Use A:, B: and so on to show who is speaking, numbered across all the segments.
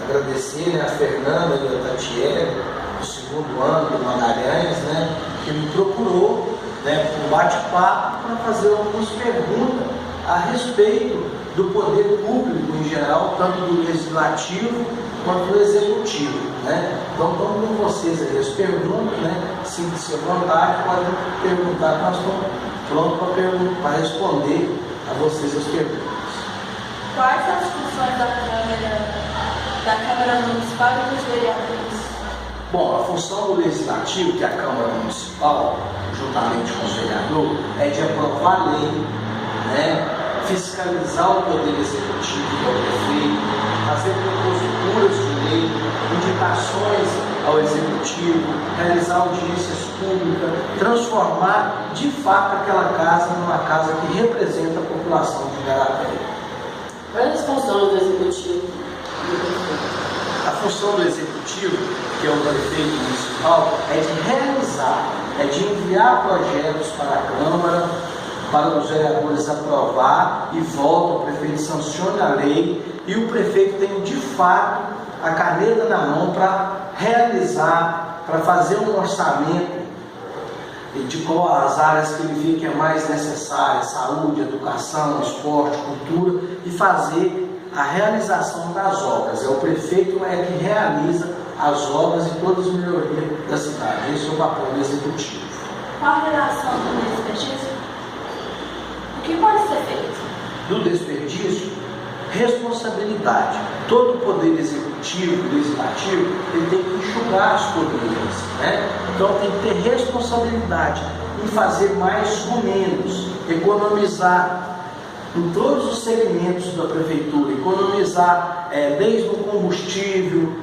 A: agradecer, né, a Fernanda e a Tatiele, do segundo ano do Magalhães, né, que me procurou, né, um bate-papo para fazer algumas perguntas a respeito do poder público em geral, tanto do legislativo quanto do executivo, né? Então, estamos com vocês aí as perguntas, né? Sinta-se à vontade, podem perguntar, nós estamos prontos para responder a vocês as perguntas.
B: Quais as funções da Câmara Municipal e dos vereadores?
A: Bom, a função do Legislativo, que é a Câmara Municipal, juntamente com o vereador, é de aprovar a lei, né? Fiscalizar o Poder Executivo, que é o prefeito, fazer proposituras de lei, indicações ao Executivo, realizar audiências públicas, transformar de fato aquela casa numa casa que representa a população de Igarapé.
C: Quais as funções do Executivo?
A: A função do Executivo, que é o prefeito municipal, é de realizar, é de enviar projetos para a Câmara, para os vereadores aprovar e volta, o prefeito sanciona a lei e o prefeito tem de fato a caneta na mão para realizar, para fazer um orçamento de qual as áreas que ele vê que é mais necessária, saúde, educação, esporte, cultura, e fazer a realização das obras. É o prefeito que realiza as obras e todas as melhorias da cidade. Esse é o papel do executivo.
B: Qual a relação do desperdício? O que pode ser feito?
A: Do desperdício, responsabilidade. Todo poder executivo, legislativo, ele tem que enxugar as poderões, né? Então tem que ter responsabilidade em fazer mais com menos, economizar em todos os segmentos da prefeitura, economizar desde o combustível,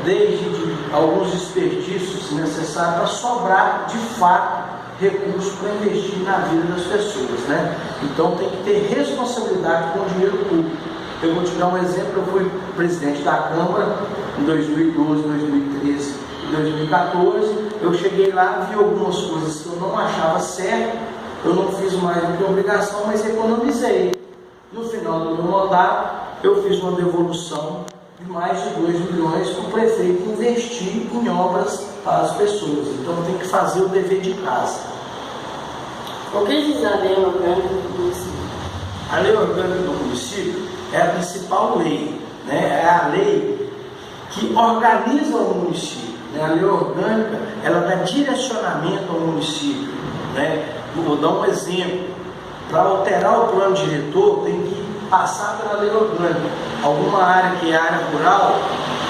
A: desde alguns desperdícios necessários para sobrar de fato recursos para investir na vida das pessoas, né? Então tem que ter responsabilidade com o dinheiro público. Eu vou te dar um exemplo. Eu fui presidente da Câmara em 2012, 2013 e 2014. Eu cheguei lá, vi algumas coisas que eu não achava certo, eu não fiz mais do que obrigação, mas economizei. No final do meu mandato, eu fiz uma devolução de mais de 2 milhões para o prefeito investir em obras para as pessoas. Então tem que fazer o dever de casa.
C: O que diz a lei orgânica do município?
A: A lei orgânica do município é a principal lei, né? É a lei que organiza o município, né? A lei orgânica, ela dá direcionamento ao município, né? Vou dar um exemplo. Para alterar o plano diretor, tem que passar pela lei orgânica. Alguma área que é área rural,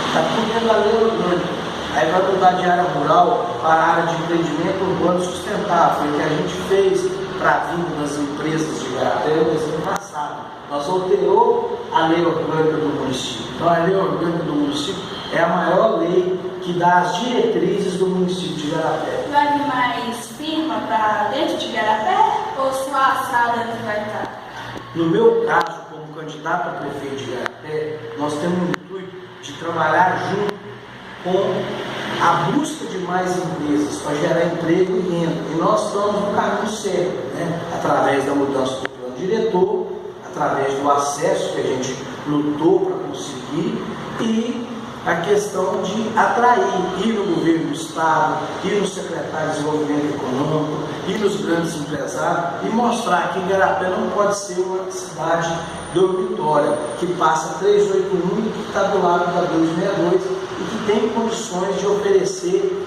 A: está tudo dentro da lei orgânica. Aí vai mudar de área rural para a área de empreendimento urbano sustentável, foi o que a gente fez para a vinda das empresas de Igarapé no ano passado. Nós alterou a lei orgânica do município. Então a lei orgânica do município é a maior lei que dá as diretrizes do município de Igarapé.
B: Vai vir mais firma para dentro de Igarapé ou só a sala que vai estar?
A: No meu caso, como candidato a prefeito de Igarapé, nós temos o intuito de trabalhar junto com a busca de mais empresas para gerar emprego e renda. E nós estamos no caminho certo, né? Através da mudança do plano diretor, através do acesso que a gente lutou para conseguir e a questão de atrair, ir no governo do estado, ir no secretário de desenvolvimento econômico, ir nos grandes empresários e mostrar que Igarapé não pode ser uma cidade dormitória, que passa 381, que está do lado da 262 e que tem condições de oferecer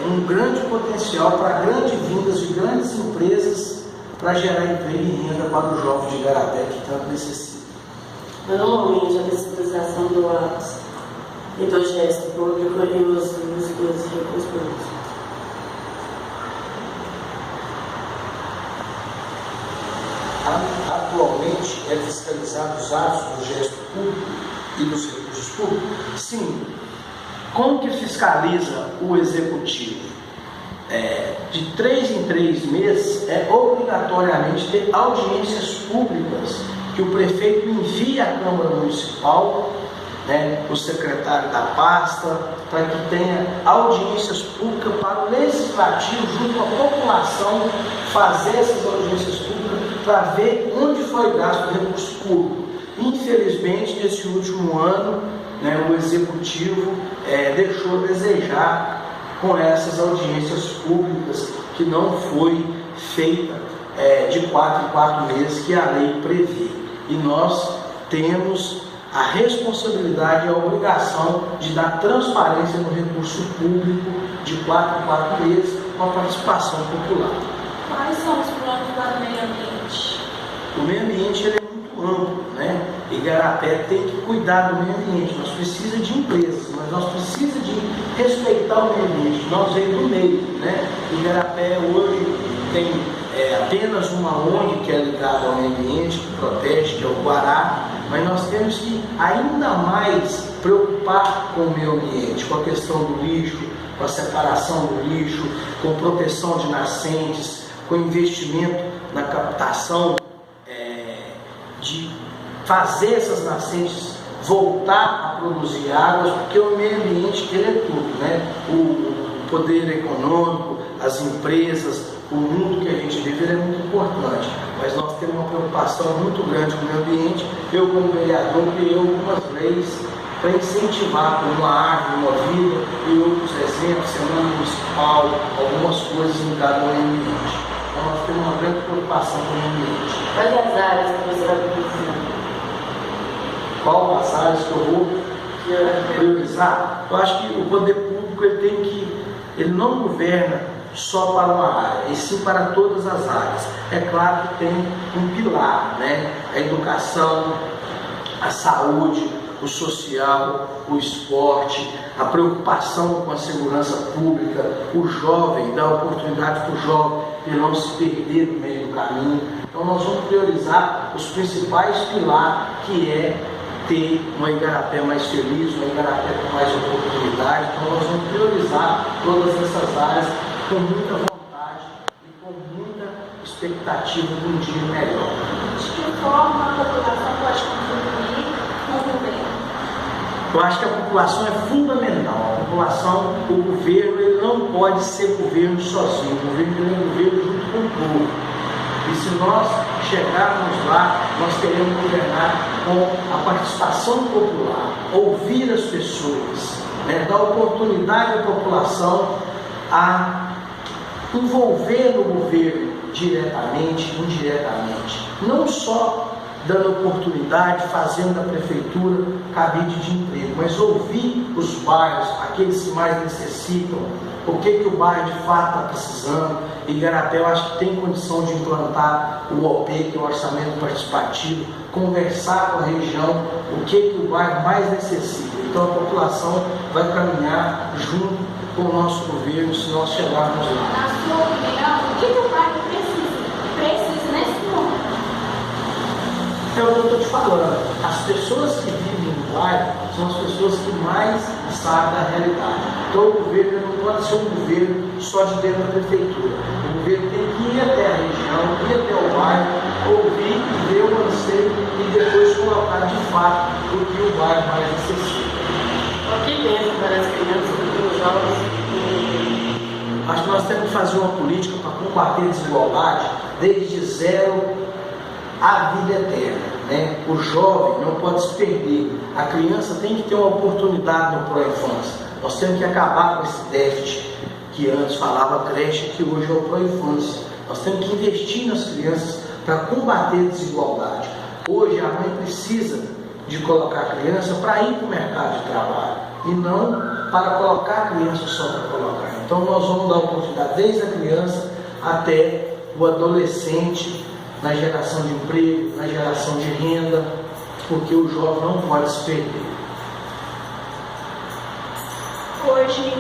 A: um grande potencial para grandes vindas de grandes empresas para gerar emprego e renda para os jovens de Igarapé que tanto necessitam.
C: Normalmente a descentralização do ato e do gesto público e os recursos públicos.
A: Atualmente é fiscalizado os atos do gesto público e dos recursos públicos? Sim. Como que fiscaliza o executivo? De 3 em 3 meses é obrigatoriamente ter audiências públicas que o prefeito envia à Câmara Municipal, né, o secretário da pasta, para que tenha audiências públicas para o legislativo, junto com a população, fazer essas audiências públicas para ver onde foi gasto o recurso público. Infelizmente, nesse último ano, né, o executivo deixou a desejar com essas audiências públicas que não foi feita de 4 em 4 meses que a lei prevê. E nós temos a responsabilidade e a obrigação de dar transparência no recurso público de 4 em 4 meses com a participação popular.
B: Quais são os planos para o meio ambiente?
A: O meio ambiente ele é muito amplo, né? Igarapé tem que cuidar do meio ambiente. Nós precisamos de empresas, mas nós precisamos de respeitar o meio ambiente. Nós vemos do meio, né? Igarapé hoje tem apenas uma ONG que é ligada ao meio ambiente, que protege, que é o Guará, mas nós temos que ainda mais preocupar com o meio ambiente, com a questão do lixo, com a separação do lixo, com proteção de nascentes, com investimento na captação, de fazer essas nascentes voltar a produzir águas, porque o meio ambiente ele é tudo, né? O poder econômico, as empresas, o mundo que a gente vive é muito importante, mas nós temos uma preocupação muito grande com o meio ambiente. Eu, como vereador, criei algumas leis para incentivar, como uma árvore, uma vida e outros exemplos, semana municipal, algumas coisas ligadas ao meio ambiente. Então nós temos uma grande preocupação com o meio ambiente.
C: Quais as áreas que você vai priorizar?
A: Qual as áreas que eu vou priorizar? Eu acho que o poder público ele não governa só para uma área, e sim para todas as áreas. É claro que tem um pilar, né? A educação, a saúde, o social, o esporte, a preocupação com a segurança pública, o jovem, dar oportunidade para o jovem de não se perder no meio do caminho. Então nós vamos priorizar os principais pilares, que é ter uma Igarapé mais feliz, uma Igarapé com mais oportunidade. Então nós vamos priorizar todas essas áreas com muita vontade e com muita expectativa de um dia melhor.
B: De que forma a população pode contribuir com o governo?
A: Eu acho que a população é fundamental. A população, o governo, ele não pode ser governo sozinho. O governo é um governo junto com o povo. E se nós chegarmos lá, nós queremos governar com a participação popular, ouvir as pessoas, né? Dar oportunidade à população a envolver no governo diretamente, indiretamente, não só dando oportunidade, fazendo da prefeitura cabide de emprego, mas ouvir os bairros, aqueles que mais necessitam, o que o bairro de fato está precisando. Igarapé, eu acho que tem condição de implantar o OP, que é o Orçamento Participativo, conversar com a região, o que o bairro mais necessita. Então a população vai caminhar junto com o nosso governo se nós chegarmos lá.
B: Na sua opinião, o que o bairro precisa nesse momento?
A: É o que eu estou te falando. As pessoas que vivem no bairro são as pessoas que mais sabem da realidade. Então o governo não pode ser um governo só de dentro da prefeitura. O governo tem que ir até a região, ir até o bairro, ouvir e ver o anseio e depois colocar de fato o que o bairro mais necessita.
C: O que pensa para as crianças e os jovens?
A: Acho que nós temos que fazer uma política para combater a desigualdade desde zero a vida eterna, né? O jovem não pode se perder. A criança tem que ter uma oportunidade no pró-infância. Nós temos que acabar com esse déficit que antes falava creche, que hoje é o pró-infância. Nós temos que investir nas crianças para combater a desigualdade. Hoje a mãe precisa de colocar a criança para ir para o mercado de trabalho e não para colocar a criança só para colocar. Então nós vamos dar oportunidade desde a criança até o adolescente, na geração de emprego, na geração de renda, porque o jovem não pode se perder.
B: Hoje,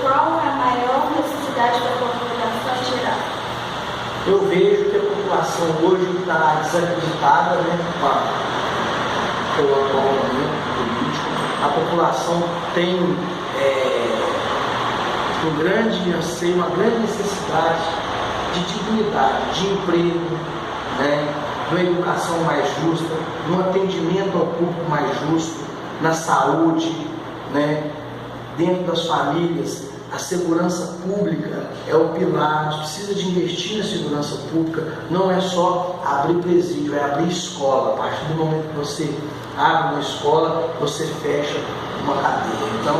B: qual é a maior necessidade da população em geral?
A: Eu vejo que a população hoje está desacreditada, né, com o atual momento político. A população tem um grande anseio, uma grande necessidade de dignidade, de emprego, né, de uma educação mais justa, de um atendimento ao público mais justo, na saúde, né, dentro das famílias. A segurança pública é o pilar. A gente precisa de investir na segurança pública. Não é só abrir presídio, é abrir escola. A partir do momento que você abre uma escola, você fecha uma cadeia. Então,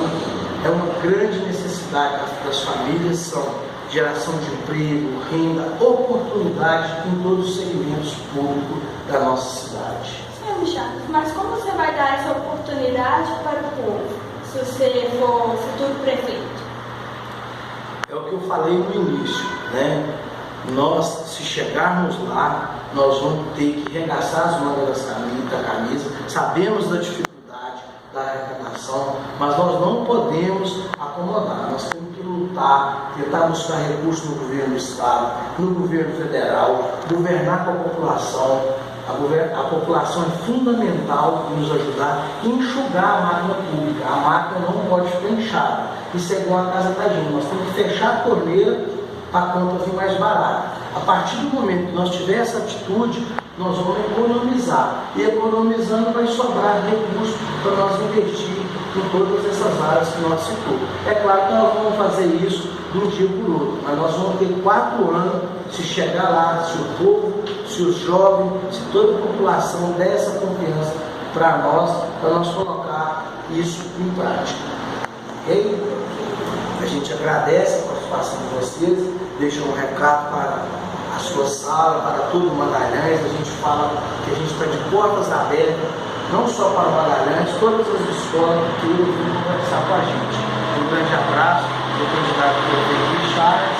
A: é uma grande necessidade das famílias, são geração de emprego, renda, oportunidade em todos os segmentos públicos da nossa cidade.
B: Senhor Chagas, mas como você vai dar essa oportunidade para o povo, se você for futuro prefeito?
A: É o que eu falei no início, né? Nós, se chegarmos lá, nós vamos ter que regaçar as mangas da camisa, sabemos da dificuldade da arrecadação, mas nós não podemos acomodar, nós temos que lutar, tentar buscar recursos no governo do estado, no governo federal, governar com a população. A população é fundamental em nos ajudar a enxugar a máquina pública. A máquina não pode ficar inchada. Isso é igual a casa da gente. Nós temos que fechar a torneira para a conta vir mais barata. A partir do momento que nós tivermos essa atitude, nós vamos economizar. E economizando vai sobrar recursos para nós investir em todas essas áreas que nós citamos. É claro que nós vamos fazer isso de um dia por outro, mas nós vamos ter 4 anos se chegar lá, se o povo, se os jovens, se toda a população der essa confiança para nós colocar isso em prática. Ok? A gente agradece a participação de vocês, deixa um recado para a sua sala, para todo o Magalhães. A gente fala que a gente está de portas abertas, não só para o Magalhães, todas as escolas que queiram conversar com a gente. Um grande abraço do candidato prefeito Chagas,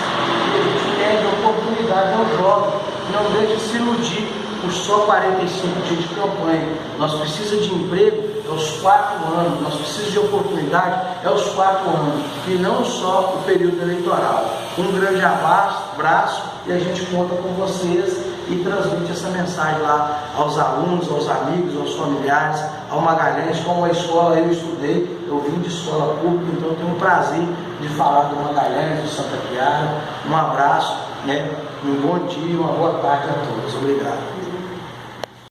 A: e a gente pede a oportunidade ao jovem, não deixe de se iludir por só 45 dias de campanha. Nós precisamos de emprego aos 4 anos, nós precisamos de oportunidade aos 4 anos, e não só o período eleitoral. Um grande abraço e a gente conta com vocês e transmite essa mensagem lá aos alunos, aos amigos, aos familiares, ao Magalhães. Como a escola eu estudei, eu vim de escola pública, então eu tenho um prazer de falar do Magalhães, do Santa Chiara. Um abraço, né? Um bom dia, uma boa tarde a todos. Obrigado.